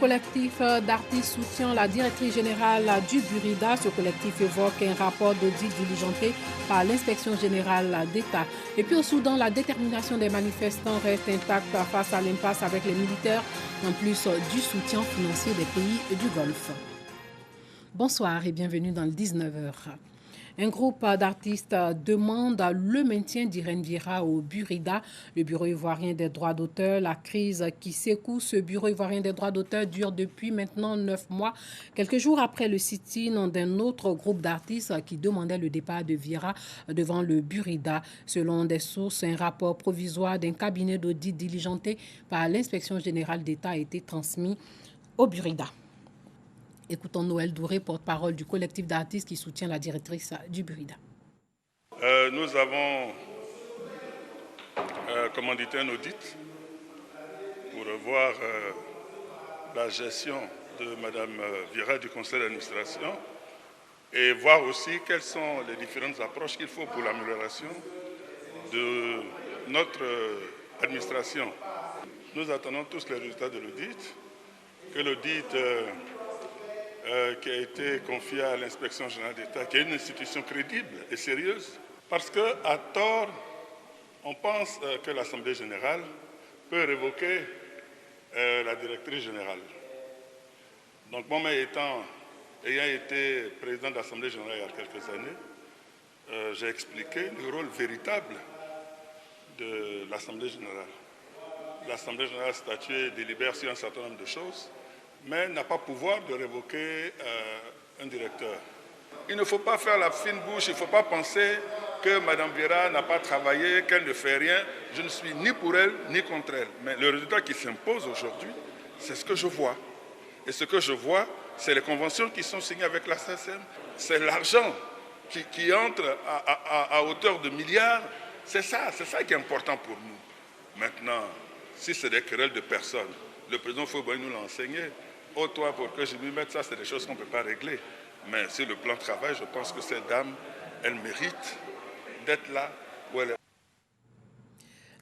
collectif d'artistes soutient la directrice générale du Burida. Ce collectif évoque un rapport d'audit diligenté par l'inspection générale d'État. Et puis au Soudan, la détermination des manifestants reste intacte face à l'impasse avec les militaires, en plus du soutien financier des pays du Golfe. Bonsoir et bienvenue dans le 19h. Un groupe d'artistes demande le maintien d'Irène Vira au Burida, le Bureau ivoirien des droits d'auteur. La crise qui secoue ce Bureau ivoirien des droits d'auteur dure depuis maintenant 9 mois, quelques jours après le sit-in d'un autre groupe d'artistes qui demandait le départ de Vira devant le Burida. Selon des sources, un rapport provisoire d'un cabinet d'audit diligenté par l'inspection générale d'État a été transmis au Burida. Écoutons Noël Douré, porte-parole du collectif d'artistes qui soutient la directrice du Burida. Nous avons commandité un audit pour revoir la gestion de Mme Vira du conseil d'administration et voir aussi quelles sont les différentes approches qu'il faut pour l'amélioration de notre administration. Nous attendons tous les résultats de l'audit, que l'audit qui a été confié à l'inspection générale d'État, qui est une institution crédible et sérieuse, parce qu'à tort, on pense que l'Assemblée générale peut révoquer la directrice générale. Donc moi, ayant été président de l'Assemblée générale il y a quelques années, j'ai expliqué le rôle véritable de l'Assemblée générale. L'Assemblée générale statue et délibère sur un certain nombre de choses, mais n'a pas pouvoir de révoquer un directeur. Il ne faut pas faire la fine bouche, il ne faut pas penser que Mme Vira n'a pas travaillé, qu'elle ne fait rien. Je ne suis ni pour elle, ni contre elle. Mais le résultat qui s'impose aujourd'hui, c'est ce que je vois. Et ce que je vois, c'est les conventions qui sont signées avec la SACEM. C'est l'argent qui entre à hauteur de milliards. C'est ça qui est important pour nous. Maintenant, si c'est des querelles de personnes, le président Fouboy nous l'a enseigné. Oh, toi, pour que je lui mette ça, c'est des choses qu'on ne peut pas régler. Mais sur le plan de travail, je pense que cette dame, elle mérite d'être là où elle est.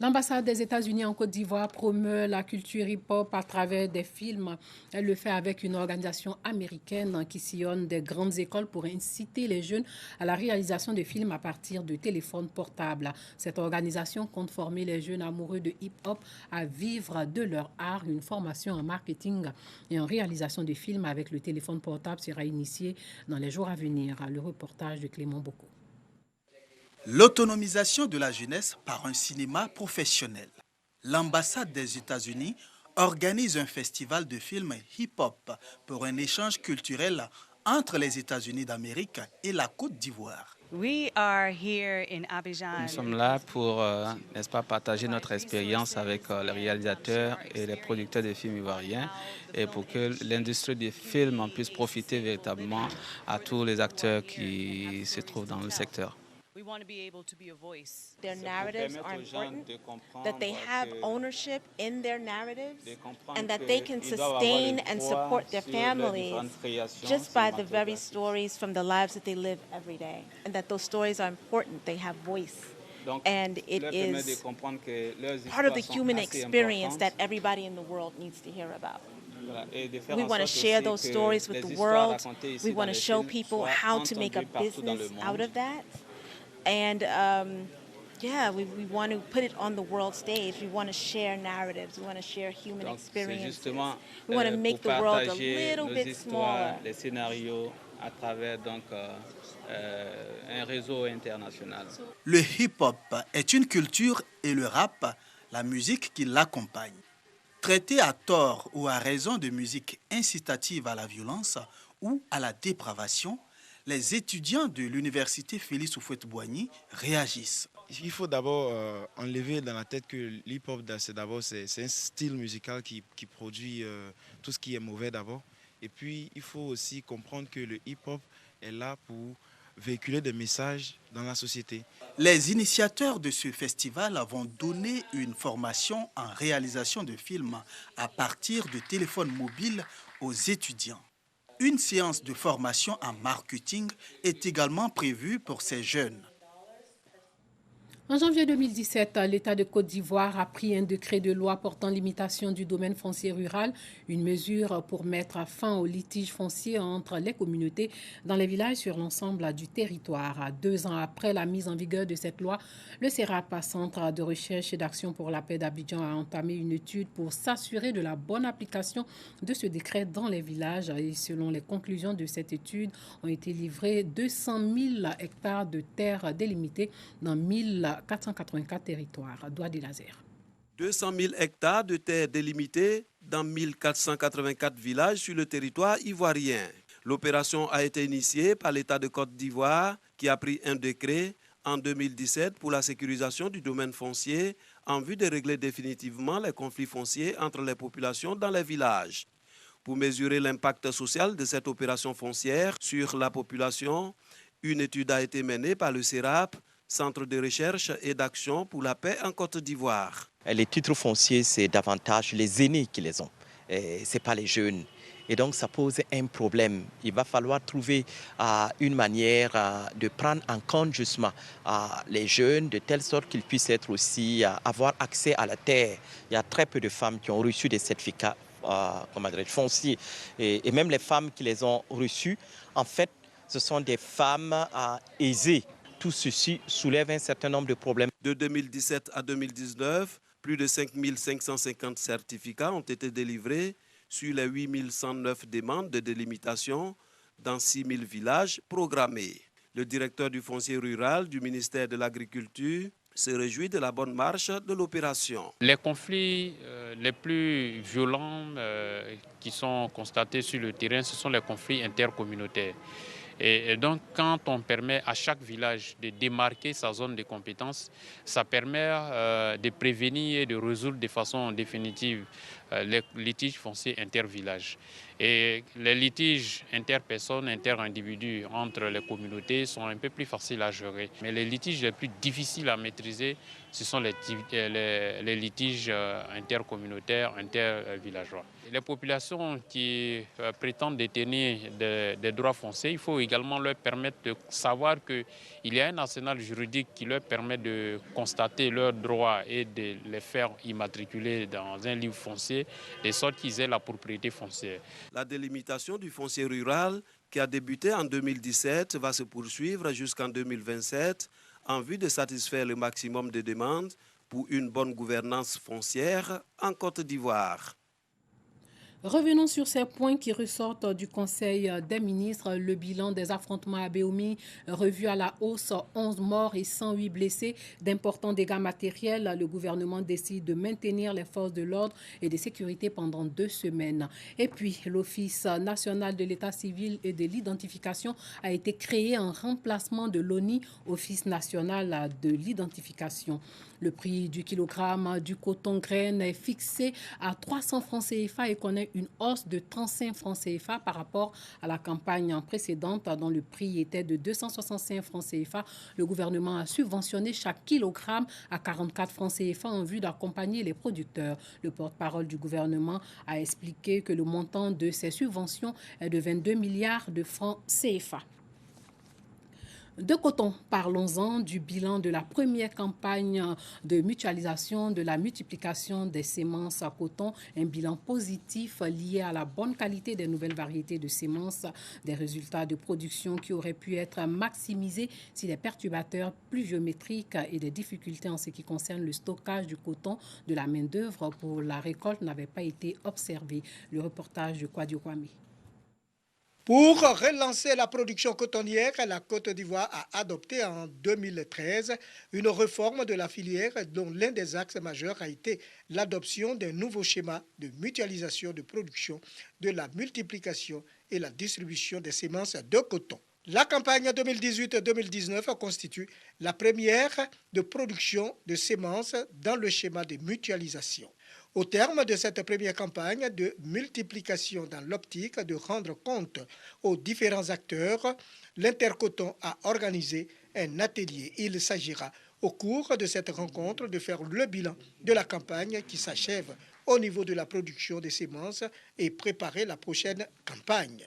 L'ambassade des États-Unis en Côte d'Ivoire promeut la culture hip-hop à travers des films. Elle le fait avec une organisation américaine qui sillonne des grandes écoles pour inciter les jeunes à la réalisation de films à partir de téléphones portables. Cette organisation compte former les jeunes amoureux de hip-hop à vivre de leur art. Une formation en marketing et en réalisation de films avec le téléphone portable sera initiée dans les jours à venir. Le reportage de Clément Bocco. L'autonomisation de la jeunesse par un cinéma professionnel. L'ambassade des États-Unis organise un festival de films hip-hop pour un échange culturel entre les États-Unis d'Amérique et la Côte d'Ivoire. Nous sommes là pour, n'est-ce pas, partager notre expérience avec les réalisateurs et les producteurs de films ivoiriens et pour que l'industrie du film en puisse profiter véritablement à tous les acteurs qui se trouvent dans le secteur. We want to be able to be a voice. Their narratives are important, that they have ownership in their narratives, and that they can sustain and support their families just by the very stories from the lives that they live every day, and that those stories are important, they have voice. And it is part of the human experience that everybody in the world needs to hear about. We want to share those stories with the world. We want to show people how to make a business out of that. And we want to put it on the world stage. We want to share narratives. We want to share human experiences. We want to make the world a little bit smaller. Les scénarios à travers donc un réseau international. Le hip-hop est une culture et le rap, la musique qui l'accompagne. Traité à tort ou à raison de musique incitative à la violence ou à la dépravation, les étudiants de l'université Félix Houphouët-Boigny réagissent. Il faut d'abord enlever dans la tête que l'hip-hop, c'est un style musical qui produit tout ce qui est mauvais d'abord. Et puis, il faut aussi comprendre que le hip-hop est là pour véhiculer des messages dans la société. Les initiateurs de ce festival vont donner une formation en réalisation de films à partir de téléphones mobiles aux étudiants. Une séance de formation en marketing est également prévue pour ces jeunes. En janvier 2017, l'État de Côte d'Ivoire a pris un décret de loi portant limitation du domaine foncier rural, une mesure pour mettre fin aux litiges fonciers entre les communautés dans les villages sur l'ensemble du territoire. 2 ans après la mise en vigueur de cette loi, le CERAP, Centre de recherche et d'action pour la paix d'Abidjan, a entamé une étude pour s'assurer de la bonne application de ce décret dans les villages. Et selon les conclusions de cette étude, ont été livrés 200 000 hectares de terres délimitées dans 1484 territoires. Douadi Lazer. 200 000 hectares de terres délimitées dans 1484 villages sur le territoire ivoirien. L'opération a été initiée par l'État de Côte d'Ivoire qui a pris un décret en 2017 pour la sécurisation du domaine foncier en vue de régler définitivement les conflits fonciers entre les populations dans les villages. Pour mesurer l'impact social de cette opération foncière sur la population, une étude a été menée par le CERAP, Centre de recherche et d'action pour la paix en Côte d'Ivoire. Les titres fonciers, c'est davantage les aînés qui les ont, ce n'est pas les jeunes. Et donc, ça pose un problème. Il va falloir trouver une manière de prendre en compte justement les jeunes, de telle sorte qu'ils puissent être aussi, avoir accès à la terre. Il y a très peu de femmes qui ont reçu des certificats fonciers. Et même les femmes qui les ont reçus, en fait, ce sont des femmes aisées. Tout ceci soulève un certain nombre de problèmes. De 2017 à 2019, plus de 5 550 certificats ont été délivrés sur les 8 109 demandes de délimitation dans 6 000 villages programmés. Le directeur du foncier rural du ministère de l'Agriculture se réjouit de la bonne marche de l'opération. Les conflits les plus violents qui sont constatés sur le terrain, ce sont les conflits intercommunautaires. Et donc, quand on permet à chaque village de démarquer sa zone de compétence, ça permet de prévenir et de résoudre de façon définitive les litiges fonciers intervillages. Et les litiges interpersonnes, interindividus entre les communautés sont un peu plus faciles à gérer. Mais les litiges les plus difficiles à maîtriser, ce sont les litiges intercommunautaires, intervillageois. Les populations qui prétendent détenir des droits fonciers, il faut également leur permettre de savoir qu'il y a un arsenal juridique qui leur permet de constater leurs droits et de les faire immatriculer dans un livre foncier, de sorte qu'ils aient la propriété foncière. La délimitation du foncier rural qui a débuté en 2017 va se poursuivre jusqu'en 2027 en vue de satisfaire le maximum de demandes pour une bonne gouvernance foncière en Côte d'Ivoire. Revenons sur ces points qui ressortent du Conseil des ministres. Le bilan des affrontements à Béoumi, revu à la hausse, 11 morts et 108 blessés, d'importants dégâts matériels. Le gouvernement décide de maintenir les forces de l'ordre et de sécurité pendant 2 semaines. Et puis, l'Office national de l'état civil et de l'identification a été créé en remplacement de l'ONI, Office national de l'identification. Le prix du kilogramme du coton graine est fixé à 300 francs CFA et connaît une hausse de 35 francs CFA par rapport à la campagne précédente dont le prix était de 265 francs CFA. Le gouvernement a subventionné chaque kilogramme à 44 francs CFA en vue d'accompagner les producteurs. Le porte-parole du gouvernement a expliqué que le montant de ces subventions est de 22 milliards de francs CFA. De coton, parlons-en du bilan de la première campagne de mutualisation de la multiplication des semences à coton, un bilan positif lié à la bonne qualité des nouvelles variétés de semences, des résultats de production qui auraient pu être maximisés si les perturbateurs pluviométriques et des difficultés en ce qui concerne le stockage du coton de la main-d'œuvre pour la récolte n'avaient pas été observés. Le reportage de Kwadio Kwame. Pour relancer la production cotonnière, la Côte d'Ivoire a adopté en 2013 une réforme de la filière dont l'un des axes majeurs a été l'adoption d'un nouveau schéma de mutualisation de production, de la multiplication et la distribution des semences de coton. La campagne 2018-2019 constitue la première de production de semences dans le schéma de mutualisation. Au terme de cette première campagne de multiplication dans l'optique de rendre compte aux différents acteurs, l'Intercoton a organisé un atelier. Il s'agira au cours de cette rencontre de faire le bilan de la campagne qui s'achève au niveau de la production des semences et préparer la prochaine campagne.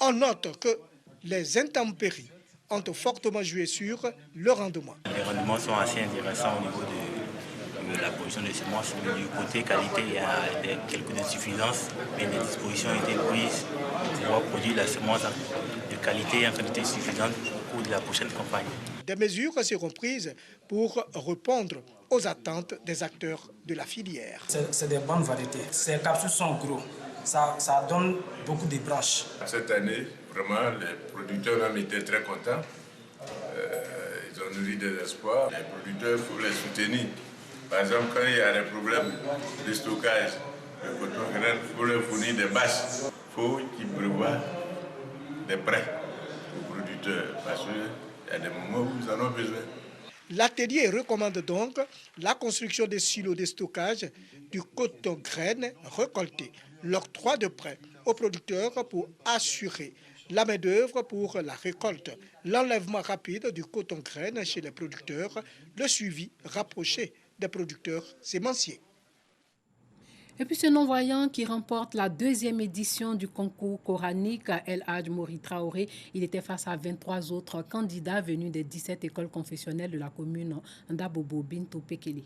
On note que les intempéries ont fortement joué sur le rendement. Les rendements sont assez intéressants au niveau de la production de semences. Du côté qualité, il y a quelques insuffisances, mais les dispositions ont été prises pour pouvoir produire la semence de qualité et en quantité suffisante au cours de la prochaine campagne. Des mesures seront prises pour répondre aux attentes des acteurs de la filière. C'est des bonnes variétés. Ces capsules sont gros. Ça donne beaucoup de branches. Cette année, vraiment, les producteurs ont été très contents. Ils ont nourri des espoirs. Les producteurs, il faut les soutenir. Par exemple, quand il y a des problèmes de stockage de coton grain, il faut leur fournir des bâches. Il faut qu'ils prévoient des prêts aux producteurs parce qu'il y a des moments où ils en ont besoin. L'atelier recommande donc la construction des silos de stockage du coton grain récolté, l'octroi de prêts aux producteurs pour assurer la main-d'œuvre pour la récolte, l'enlèvement rapide du coton grain chez les producteurs, le suivi rapproché des producteurs sémenciers. Et puis ce non-voyant qui remporte la 2e édition du concours coranique El Hadj Mori Traoré, il était face à 23 autres candidats venus des 17 écoles confessionnelles de la commune d'Abobo, Bintou Pekele.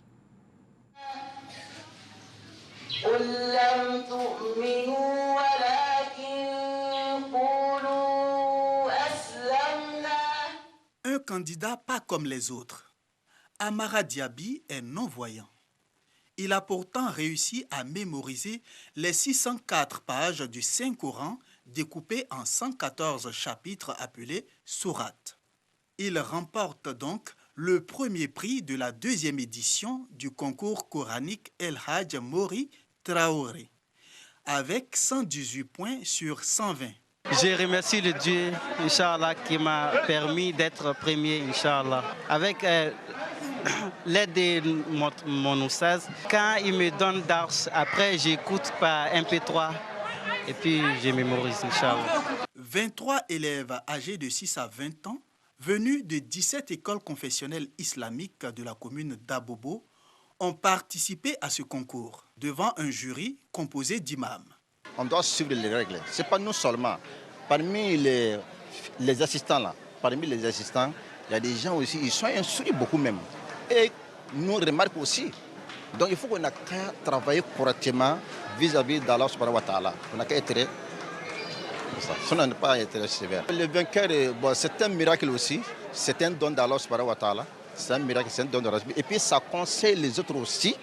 Un candidat pas comme les autres. Amara Diaby est non-voyant. Il a pourtant réussi à mémoriser les 604 pages du Saint-Coran découpées en 114 chapitres appelés sourates. Il remporte donc le premier prix de la 2e édition du concours coranique El Hadj Mori Traoré, avec 118 points sur 120. Je remercie le Dieu, Inch'Allah, qui m'a permis d'être premier, Inch'Allah. Avec l'aide de mon oustaz, quand il me donne dars, après j'écoute par MP3 et puis je mémorise, Inch'Allah. 23 élèves âgés de 6 à 20 ans, venus de 17 écoles confessionnelles islamiques de la commune d'Abobo, ont participé à ce concours devant un jury composé d'imams. On doit suivre les règles. Ce n'est pas nous seulement. Parmi les assistants, là, parmi les assistants, il y a des gens aussi, ils sont instruits beaucoup même. Et nous remarquons aussi. Donc il faut qu'on ait qu'à travailler correctement vis-à-vis d'Allah subhanahu wa ta'ala. On n'a qu'à être ça. Ça n'a pas été sévère. Le vainqueur, bon, c'est un miracle aussi. C'est un don d'Allah subhanahu wa ta'ala. C'est un miracle, c'est un don de Rabbi. Et puis ça conseille les autres aussi.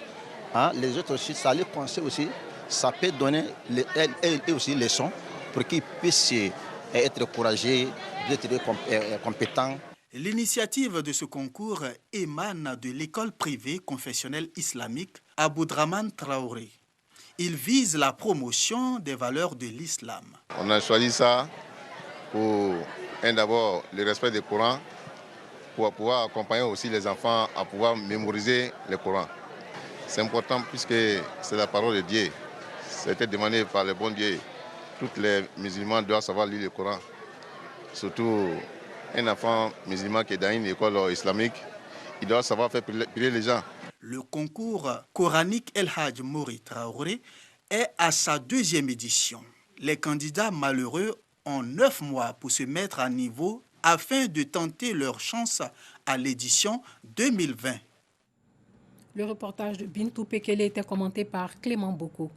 Hein, les autres aussi, ça les conseille aussi. Ça peut donner elles aussi les leçons pour qu'ils puissent être courageux, être compétents. L'initiative de ce concours émane de l'école privée confessionnelle islamique Aboudraman Traoré. Il vise la promotion des valeurs de l'islam. On a choisi ça pour, d'abord, le respect du Coran, pour pouvoir accompagner aussi les enfants à pouvoir mémoriser le Coran. C'est important puisque c'est la parole de Dieu. C'était demandé par le bon Dieu. Tous les musulmans doivent savoir lire le Coran. Surtout un enfant musulman qui est dans une école islamique, il doit savoir faire prier les gens. Le concours coranique El Hadj Mori Traoré est à sa 2e édition. Les candidats malheureux ont 9 mois pour se mettre à niveau afin de tenter leur chance à l'édition 2020. Le reportage de Bintou Pekele était commenté par Clément Boko.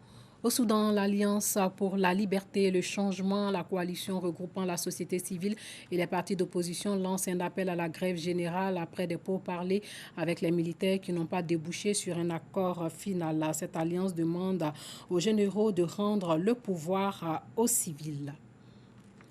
Au Soudan, l'Alliance pour la liberté et le changement, la coalition regroupant la société civile et les partis d'opposition lance un appel à la grève générale après des pourparlers avec les militaires qui n'ont pas débouché sur un accord final. Cette alliance demande aux généraux de rendre le pouvoir aux civils.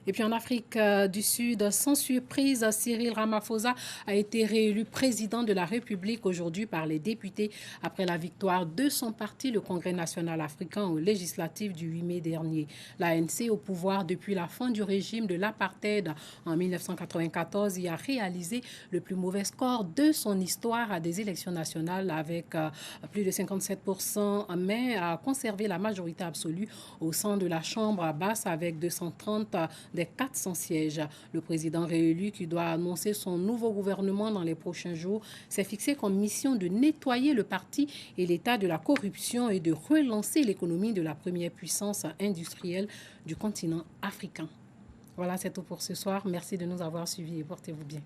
Et puis en Afrique du Sud, sans surprise, Cyril Ramaphosa a été réélu président de la République aujourd'hui par les députés après la victoire de son parti, le Congrès national africain, aux législatives du 8 mai dernier. L'ANC, au pouvoir depuis la fin du régime de l'apartheid en 1994, y a réalisé le plus mauvais score de son histoire à des élections nationales avec plus de 57%, mais a conservé la majorité absolue au sein de la Chambre basse avec 230 des 400 sièges. Le président réélu, qui doit annoncer son nouveau gouvernement dans les prochains jours, s'est fixé comme mission de nettoyer le parti et l'État de la corruption et de relancer l'économie de la première puissance industrielle du continent africain. Voilà, c'est tout pour ce soir. Merci de nous avoir suivis et portez-vous bien.